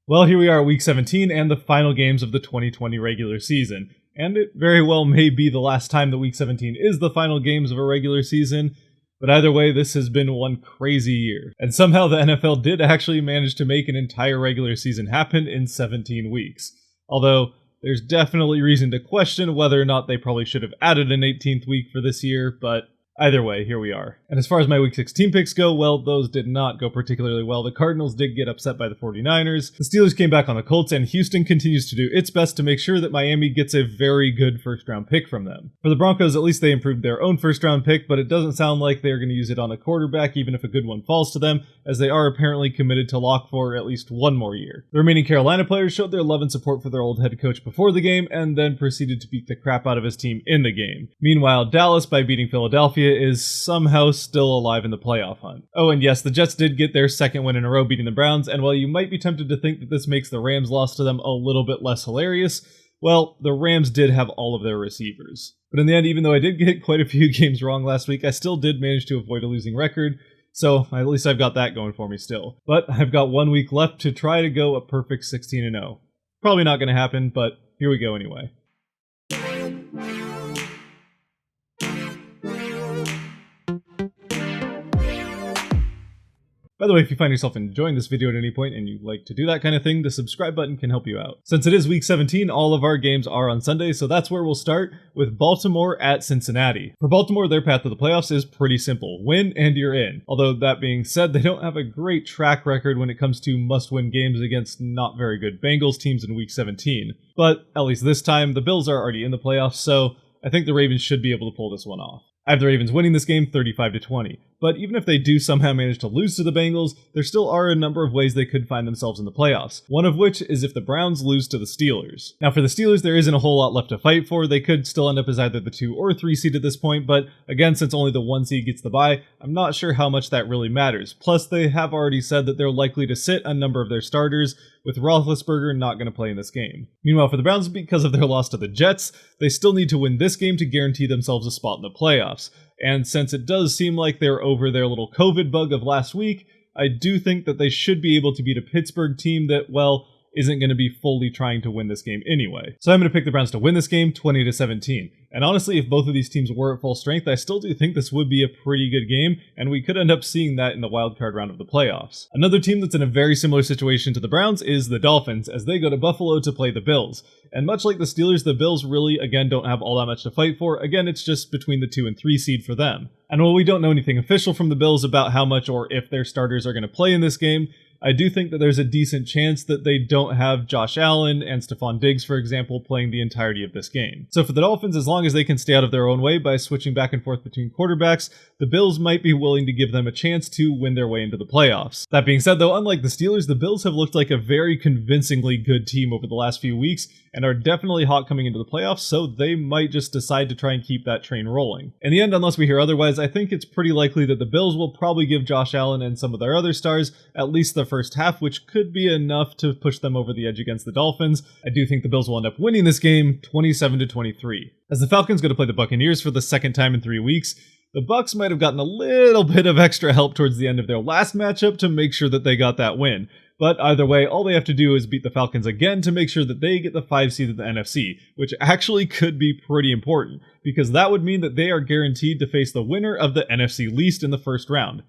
Well, here we are at week 17 and the final games of the 2020 regular season. And it very well may be the last time that week 17 is the final games of a regular season. But either way, this has been one crazy year. And somehow the NFL did actually manage to make an entire regular season happen in 17 weeks. Although, there's definitely reason to question whether or not they probably should have added an 18th week for this year, but either way, here we are. And as far as my Week 16 picks go, well, those did not go particularly well. The Cardinals did get upset by the 49ers. The Steelers came back on the Colts, and Houston continues to do its best to make sure that Miami gets a very good first-round pick from them. For the Broncos, at least they improved their own first-round pick, but it doesn't sound like they're going to use it on a quarterback, even if a good one falls to them, as they are apparently committed to lock for at least one more year. The remaining Carolina players showed their love and support for their old head coach before the game, and then proceeded to beat the crap out of his team in the game. Meanwhile, Dallas, by beating Philadelphia, is somehow still alive in the playoff hunt. Oh, and yes, the Jets did get their second win in a row beating the Browns, and while you might be tempted to think that this makes the Rams' loss to them a little bit less hilarious, well, the Rams did have all of their receivers. But in the end, even though I did get quite a few games wrong last week, I still did manage to avoid a losing record, so at least I've got that going for me still. But I've got 1 week left to try to go a perfect 16-0. Probably not going to happen, but here we go anyway. By the way, if you find yourself enjoying this video at any point and you like to do that kind of thing, the subscribe button can help you out. Since it is week 17, all of our games are on Sunday, so that's where we'll start with Baltimore at Cincinnati. For Baltimore, their path to the playoffs is pretty simple. Win and you're in. Although that being said, they don't have a great track record when it comes to must-win games against not very good Bengals teams in week 17. But at least this time, the Bills are already in the playoffs, so I think the Ravens should be able to pull this one off. I have the Ravens winning this game 35-20, but even if they do somehow manage to lose to the Bengals, there still are a number of ways they could find themselves in the playoffs, one of which is if the Browns lose to the Steelers. Now for the Steelers, there isn't a whole lot left to fight for. They could still end up as either the 2 or 3 seed at this point, but again, since only the 1 seed gets the bye, I'm not sure how much that really matters. Plus, they have already said that they're likely to sit a number of their starters, with Roethlisberger not going to play in this game. Meanwhile, for the Browns, because of their loss to the Jets, they still need to win this game to guarantee themselves a spot in the playoffs. And since it does seem like they're over their little COVID bug of last week, I do think that they should be able to beat a Pittsburgh team that, well, isn't going to be fully trying to win this game anyway. So I'm going to pick the Browns to win this game 20-17. And honestly, if both of these teams were at full strength, I still do think this would be a pretty good game, and we could end up seeing that in the wildcard round of the playoffs. Another team that's in a very similar situation to the Browns is the Dolphins, as they go to Buffalo to play the Bills. And much like the Steelers, the Bills really, again, don't have all that much to fight for. Again, it's just between the 2 and 3 seed for them. And while we don't know anything official from the Bills about how much or if their starters are going to play in this game, I do think that there's a decent chance that they don't have Josh Allen and Stephon Diggs, for example, playing the entirety of this game. So for the Dolphins, as long as they can stay out of their own way by switching back and forth between quarterbacks, the Bills might be willing to give them a chance to win their way into the playoffs. That being said, though, unlike the Steelers, the Bills have looked like a very convincingly good team over the last few weeks and are definitely hot coming into the playoffs, so they might just decide to try and keep that train rolling. In the end, unless we hear otherwise, I think it's pretty likely that the Bills will probably give Josh Allen and some of their other stars at least the first half, which could be enough to push them over the edge against the Dolphins. I do think the Bills will end up winning this game 27-23. As the Falcons go to play the Buccaneers for the second time in 3 weeks, the Bucs might have gotten a little bit of extra help towards the end of their last matchup to make sure that they got that win. But either way, all they have to do is beat the Falcons again to make sure that they get the 5 seed of the NFC, which actually could be pretty important, because that would mean that they are guaranteed to face the winner of the NFC least in the first round.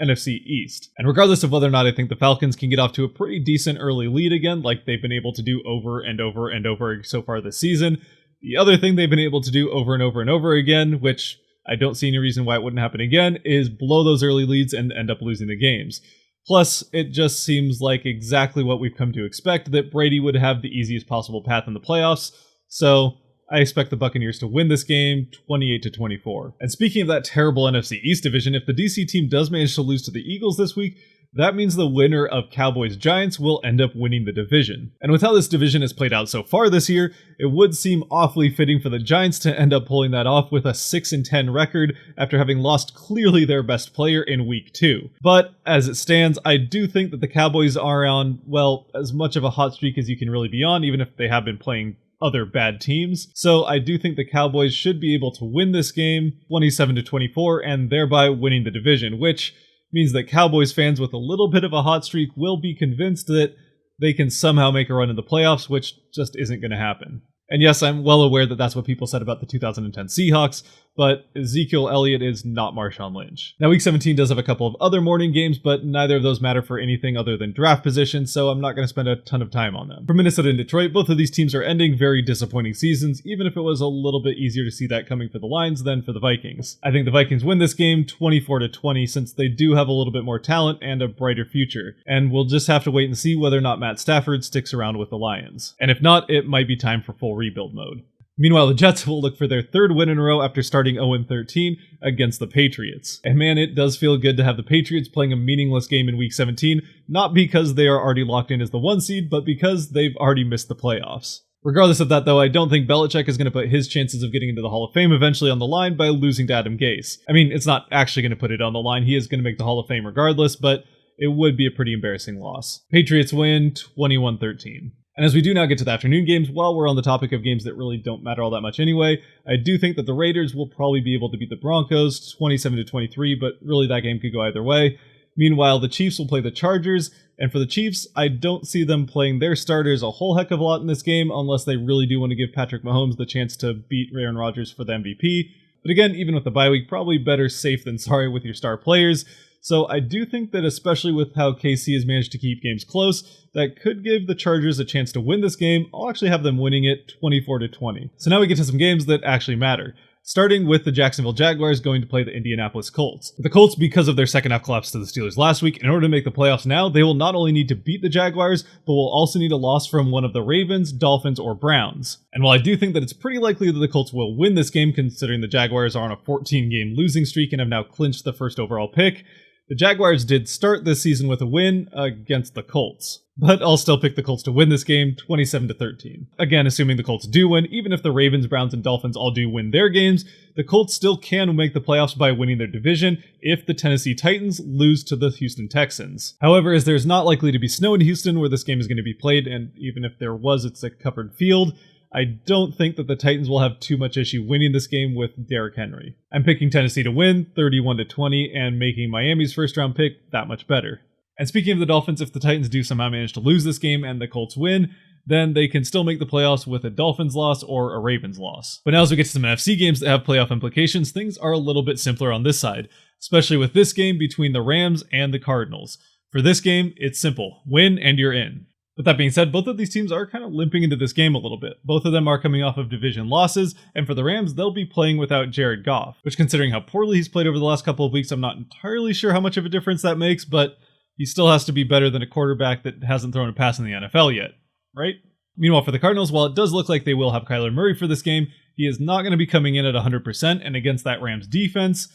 NFC East. And regardless of whether or not I think the Falcons can get off to a pretty decent early lead again, like they've been able to do over and over and over so far this season, the other thing they've been able to do over and over and over again, which I don't see any reason why it wouldn't happen again, is blow those early leads and end up losing the games. Plus, it just seems like exactly what we've come to expect, that Brady would have the easiest possible path in the playoffs, so I expect the Buccaneers to win this game 28-24. And speaking of that terrible NFC East division, if the DC team does manage to lose to the Eagles this week, that means the winner of Cowboys-Giants will end up winning the division. And with how this division has played out so far this year, it would seem awfully fitting for the Giants to end up pulling that off with a 6-10 record after having lost clearly their best player in week 2. But as it stands, I do think that the Cowboys are on, well, as much of a hot streak as you can really be on, even if they have been playing other bad teams. So I do think the Cowboys should be able to win this game 27-24 and thereby winning the division, which means that Cowboys fans with a little bit of a hot streak will be convinced that they can somehow make a run in the playoffs, which just isn't going to happen. And yes, I'm well aware that that's what people said about the 2010 Seahawks, but Ezekiel Elliott is not Marshawn Lynch. Now, Week 17 does have a couple of other morning games, but neither of those matter for anything other than draft position, so I'm not going to spend a ton of time on them. For Minnesota and Detroit, both of these teams are ending very disappointing seasons, even if it was a little bit easier to see that coming for the Lions than for the Vikings. I think the Vikings win this game 24-20, since they do have a little bit more talent and a brighter future, and we'll just have to wait and see whether or not Matt Stafford sticks around with the Lions. And if not, it might be time for full rebuild mode. Meanwhile, the Jets will look for their third win in a row after starting 0-13 against the Patriots. And man, it does feel good to have the Patriots playing a meaningless game in Week 17, not because they are already locked in as the 1 seed, but because they've already missed the playoffs. Regardless of that, though, I don't think Belichick is going to put his chances of getting into the Hall of Fame eventually on the line by losing to Adam Gase. I mean, it's not actually going to put it on the line. He is going to make the Hall of Fame regardless, but it would be a pretty embarrassing loss. Patriots win 21-13. And as we do now get to the afternoon games, while we're on the topic of games that really don't matter all that much anyway, I do think that the Raiders will probably be able to beat the Broncos 27-23, but really that game could go either way. Meanwhile, the Chiefs will play the Chargers, and for the Chiefs, I don't see them playing their starters a whole heck of a lot in this game unless they really do want to give Patrick Mahomes the chance to beat Aaron Rodgers for the MVP. But again, even with the bye week, probably better safe than sorry with your star players. So I do think that especially with how KC has managed to keep games close, that could give the Chargers a chance to win this game. I'll actually have them winning it 24-20. So now we get to some games that actually matter. Starting with the Jacksonville Jaguars going to play the Indianapolis Colts. The Colts, because of their second half collapse to the Steelers last week, in order to make the playoffs now, they will not only need to beat the Jaguars, but will also need a loss from one of the Ravens, Dolphins, or Browns. And while I do think that it's pretty likely that the Colts will win this game, considering the Jaguars are on a 14-game losing streak and have now clinched the first overall pick, the Jaguars did start this season with a win against the Colts, but I'll still pick the Colts to win this game 27-13. Again, assuming the Colts do win, even if the Ravens, Browns, and Dolphins all do win their games, the Colts still can make the playoffs by winning their division if the Tennessee Titans lose to the Houston Texans. However, as there's not likely to be snow in Houston where this game is going to be played, and even if there was, it's a covered field, I don't think that the Titans will have too much issue winning this game with Derrick Henry. I'm picking Tennessee to win 31-20 and making Miami's first round pick that much better. And speaking of the Dolphins, if the Titans do somehow manage to lose this game and the Colts win, then they can still make the playoffs with a Dolphins loss or a Ravens loss. But now as we get to some NFC games that have playoff implications, things are a little bit simpler on this side, especially with this game between the Rams and the Cardinals. For this game, it's simple. Win and you're in. With that being said, both of these teams are kind of limping into this game a little bit. Both of them are coming off of division losses, and for the Rams, they'll be playing without Jared Goff, which considering how poorly he's played over the last couple of weeks, I'm not entirely sure how much of a difference that makes, but he still has to be better than a quarterback that hasn't thrown a pass in the NFL yet, right? Meanwhile, for the Cardinals, while it does look like they will have Kyler Murray for this game, he is not going to be coming in at 100%, and against that Rams defense,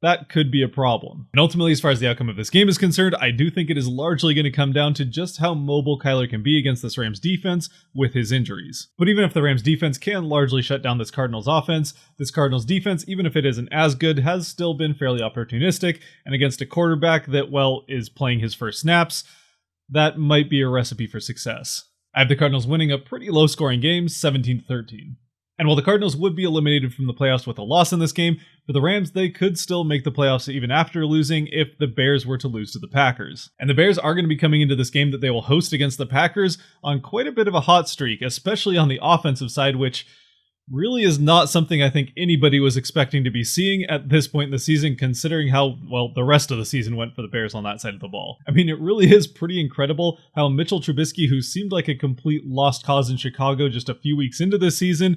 that could be a problem. And ultimately, as far as the outcome of this game is concerned, I do think it is largely going to come down to just how mobile Kyler can be against this Rams defense with his injuries. But even if the Rams defense can largely shut down this Cardinals offense, this Cardinals defense, even if it isn't as good, has still been fairly opportunistic, and against a quarterback that, well, is playing his first snaps, that might be a recipe for success. I have the Cardinals winning a pretty low-scoring game, 17-13. And while the Cardinals would be eliminated from the playoffs with a loss in this game, for the Rams, they could still make the playoffs even after losing if the Bears were to lose to the Packers. And the Bears are going to be coming into this game that they will host against the Packers on quite a bit of a hot streak, especially on the offensive side, which really is not something I think anybody was expecting to be seeing at this point in the season, considering how, well, the rest of the season went for the Bears on that side of the ball. I mean, it really is pretty incredible how Mitchell Trubisky, who seemed like a complete lost cause in Chicago just a few weeks into this season,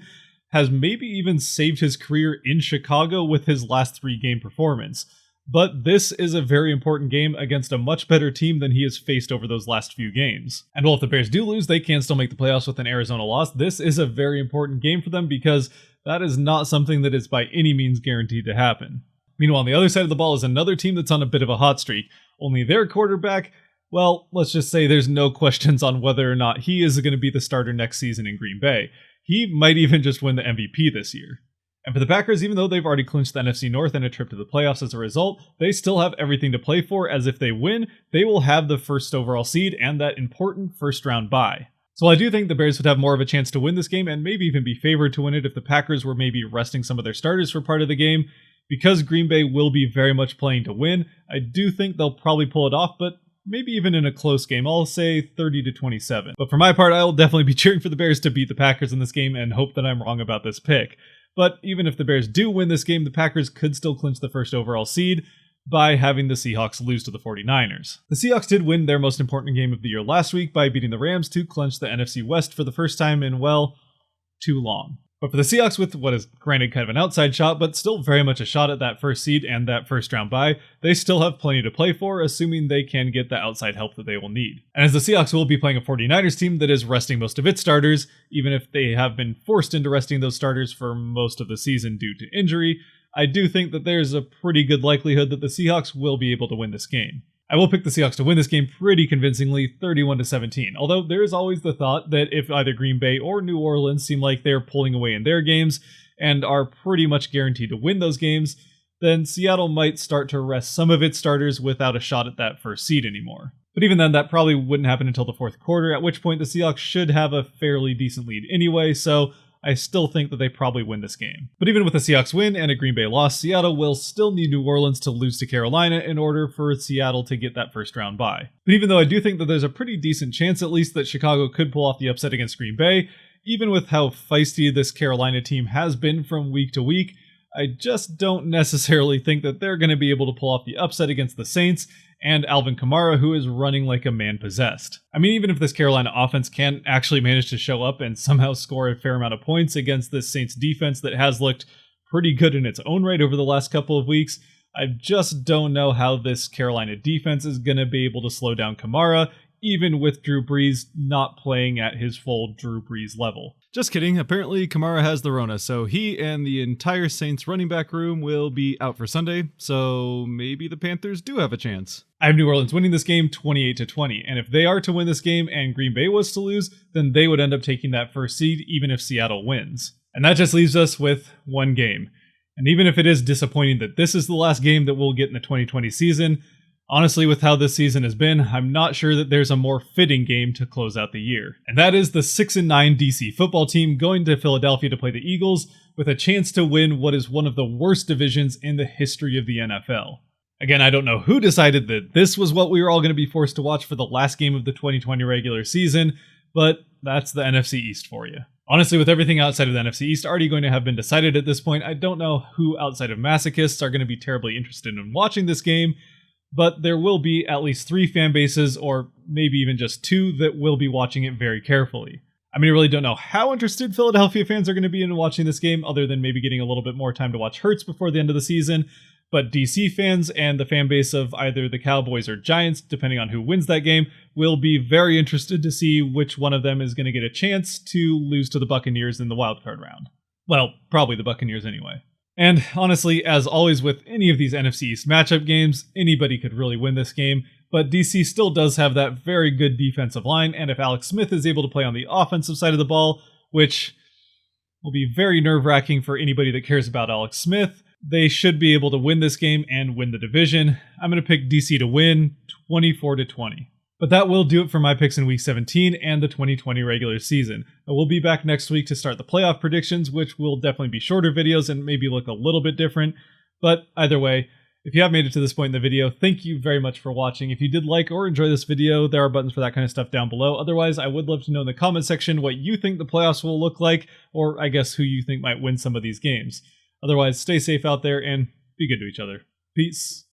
has maybe even saved his career in Chicago with his last 3-game performance. But this is a very important game against a much better team than he has faced over those last few games. And while if the Bears do lose, they can still make the playoffs with an Arizona loss. This is a very important game for them because that is not something that is by any means guaranteed to happen. Meanwhile, on the other side of the ball is another team that's on a bit of a hot streak. Only their quarterback, well, let's just say there's no questions on whether or not he is going to be the starter next season in Green Bay. He might even just win the MVP this year. And for the Packers, even though they've already clinched the NFC North and a trip to the playoffs as a result, they still have everything to play for, as if they win, they will have the first overall seed and that important first round bye. So I do think the Bears would have more of a chance to win this game and maybe even be favored to win it if the Packers were maybe resting some of their starters for part of the game. Because Green Bay will be very much playing to win, I do think they'll probably pull it off, but maybe even in a close game. I'll say 30-27. But for my part, I will definitely be cheering for the Bears to beat the Packers in this game and hope that I'm wrong about this pick. But even if the Bears do win this game, the Packers could still clinch the first overall seed by having the Seahawks lose to the 49ers. The Seahawks did win their most important game of the year last week by beating the Rams to clinch the NFC West for the first time in, well, too long. But for the Seahawks, with what is granted kind of an outside shot, but still very much a shot at that first seed and that first round bye, they still have plenty to play for, assuming they can get the outside help that they will need. And as the Seahawks will be playing a 49ers team that is resting most of its starters, even if they have been forced into resting those starters for most of the season due to injury, I do think that there's a pretty good likelihood that the Seahawks will be able to win this game. I will pick the Seahawks to win this game pretty convincingly, 31-17, although there is always the thought that if either Green Bay or New Orleans seem like they're pulling away in their games and are pretty much guaranteed to win those games, then Seattle might start to rest some of its starters without a shot at that first seed anymore. But even then, that probably wouldn't happen until the fourth quarter, at which point the Seahawks should have a fairly decent lead anyway, so I still think that they probably win this game. But even with a Seahawks win and a Green Bay loss, Seattle will still need New Orleans to lose to Carolina in order for Seattle to get that first round bye. But even though I do think that there's a pretty decent chance at least that Chicago could pull off the upset against Green Bay, even with how feisty this Carolina team has been from week to week, I just don't necessarily think that they're going to be able to pull off the upset against the Saints and Alvin Kamara, who is running like a man possessed. I mean, even if this Carolina offense can actually manage to show up and somehow score a fair amount of points against this Saints defense that has looked pretty good in its own right over the last couple of weeks, I just don't know how this Carolina defense is going to be able to slow down Kamara, even with Drew Brees not playing at his full Drew Brees level. Just kidding, apparently Kamara has the Rona, so he and the entire Saints running back room will be out for Sunday, so maybe the Panthers do have a chance. I have New Orleans winning this game 28-20, and if they are to win this game and Green Bay was to lose, then they would end up taking that first seed even if Seattle wins. And that just leaves us with one game. And even if it is disappointing that this is the last game that we'll get in the 2020 season, honestly, with how this season has been, I'm not sure that there's a more fitting game to close out the year. And that is the 6-9 DC football team going to Philadelphia to play the Eagles with a chance to win what is one of the worst divisions in the history of the NFL. Again, I don't know who decided that this was what we were all going to be forced to watch for the last game of the 2020 regular season, but that's the NFC East for you. Honestly, with everything outside of the NFC East already going to have been decided at this point, I don't know who outside of masochists are going to be terribly interested in watching this game, but there will be at least 3 fan bases, or maybe even just 2, that will be watching it very carefully. I mean, I really don't know how interested Philadelphia fans are going to be in watching this game, other than maybe getting a little bit more time to watch Hurts before the end of the season, but DC fans and the fan base of either the Cowboys or Giants, depending on who wins that game, will be very interested to see which one of them is going to get a chance to lose to the Buccaneers in the wildcard round. Well, probably the Buccaneers anyway. And honestly, as always with any of these NFC East matchup games, anybody could really win this game, but DC still does have that very good defensive line, and if Alex Smith is able to play on the offensive side of the ball, which will be very nerve-wracking for anybody that cares about Alex Smith, they should be able to win this game and win the division. I'm going to pick DC to win 24-20. But that will do it for my picks in Week 17 and the 2020 regular season. I will be back next week to start the playoff predictions, which will definitely be shorter videos and maybe look a little bit different. But either way, if you have made it to this point in the video, thank you very much for watching. If you did like or enjoy this video, there are buttons for that kind of stuff down below. Otherwise, I would love to know in the comment section what you think the playoffs will look like, or I guess who you think might win some of these games. Otherwise, stay safe out there and be good to each other. Peace.